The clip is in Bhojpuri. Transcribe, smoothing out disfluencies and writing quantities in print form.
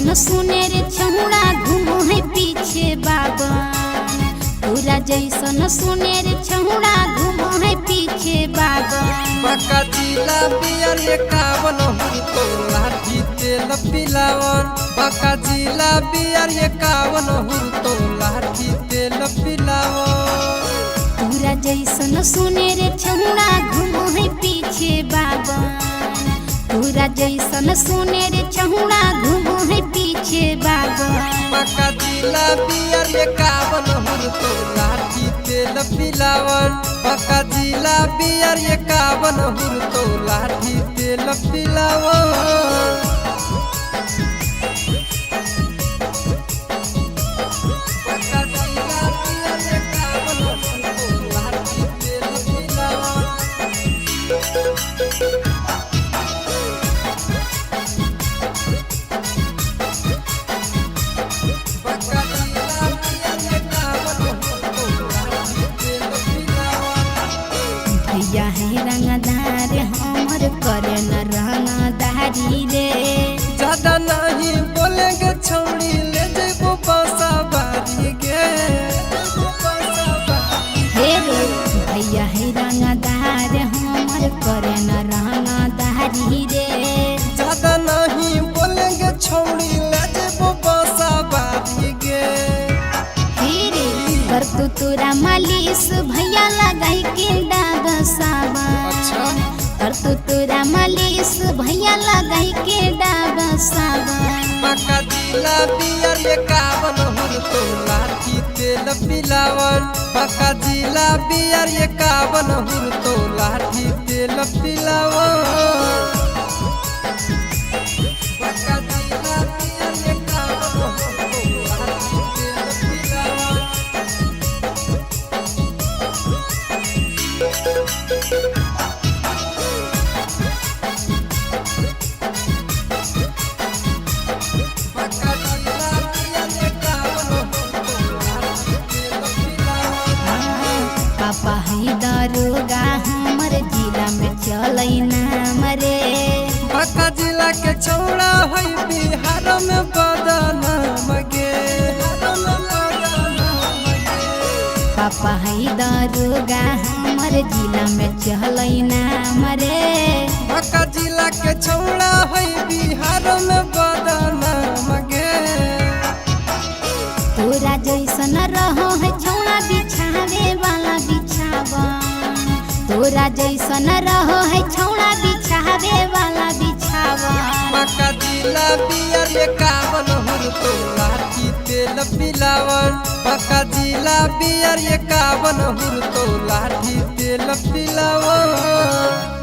जैसन सुने रे छौड़ा घूमो है पीछे बाबा। तोरा जैसन सुने रे छौड़ा घूमो है पीछे बाबा। बका जिला बियर एकावन हुरतो लाठी तेल पिलावन। बका जिला बियर एकावन हुरतो लाठी तेल पिलावन। तोरा जैसन सुने रे छौड़ा घूमो है पीछे बाबा। तोरा जैसन सुने रे छौड़ा घूमो है पीछे बाबा। बका जिला बियर एकावन हुरतो लाठी तेल पिलावन। बका जिला बियर एकावन हुरतो लाठी तेल पिलावन। बका जिला बियर एकावन हुरतो लाठी तेल पिलावन। भैया है रंगदार हमर करे न रंगदारी रे। ज्यादा नहीं बोलेंगे छौड़ी ले जेबो बासा बारी गे। हे रे भैया है रंगदार हमर करे न रंगदारी रे। ज्यादा नहीं बोलेंगे छौड़ी ले जेबो बासा बारी गे। हे रे कर तू तोरा मालिश भैया लगाई के डाब सावन। अच्छा कर तू तोरा मालिश भैया लगाई के डाब सावन। बका जिला बियर एकावन हुरतो लाठी तेल पिलावन। बका जिला बियर एकावन हुरतो लाठी तेल पिलावन। बका जिला बियर एकावन हुरतो लाठी तेल पिलावन। बका जिला बियर एकावन हुरतो लाठी तेल पिलावन। पापा है दरोगा हमर जिला में चलै नाम रे। बका जिला के छौड़ा है बिहार में बदनाम गे। पापा है दरोगा हमर जिला में चलै नाम रे। बका जिला के छौड़ा है बिहार में बदनाम गे। तोरा जैसन रहो है छौड़ा बिछावे वाला बिछावन। तोरा जैसन रहो है छौड़ा बिछावे वाला बिछावन। बका जिला बियर एकावन हुरतो लाठी तेल पिलावन। बका जिला बियर एकावन हुरतो लाठी तेल पिलावन।